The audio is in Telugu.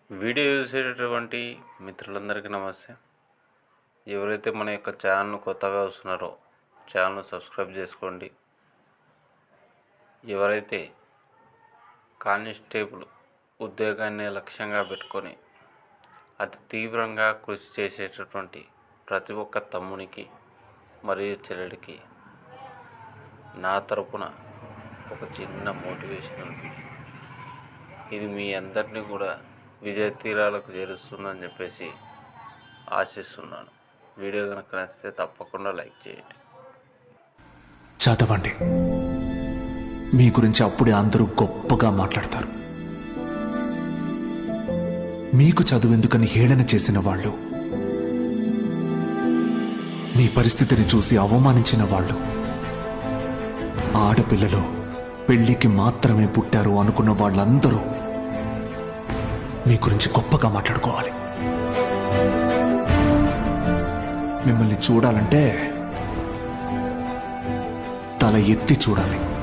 వీడియో చూసేటటువంటి మిత్రులందరికీ నమస్తే. ఎవరైతే మన యొక్క ఛానల్ను కొత్తగా వస్తున్నారో ఛానల్ను సబ్స్క్రైబ్ చేసుకోండి. ఎవరైతే కానిస్టేబుల్ ఉద్యోగాన్ని లక్ష్యంగా పెట్టుకొని అతి తీవ్రంగా కృషి చేసేటటువంటి ప్రతి ఒక్క తమ్మునికి మరియు చెల్లెడికి నా తరపున ఒక చిన్న మోటివేషన్ ఉంది. ఇది మీ అందరినీ కూడా విజయ తీరాలకు చేరుస్తుందని చెప్పేసి ఆశిస్తున్నాను. వీడియో కనుక నచ్చితే తప్పకుండా లైక్ చేయండి. చదవండి. మీ గురించి అప్పుడే అందరూ గొప్పగా మాట్లాడతారు. మీకు చదువెందుకని హేళన చేసిన వాళ్ళు, మీ పరిస్థితిని చూసి అవమానించిన వాళ్ళు, ఆడపిల్లలు పెళ్లికి మాత్రమే పుట్టారు అనుకున్న వాళ్ళందరూ మీ గురించి గొప్పగా మాట్లాడుకోవాలి. మిమ్మల్ని చూడాలంటే తల ఎత్తి చూడాలి.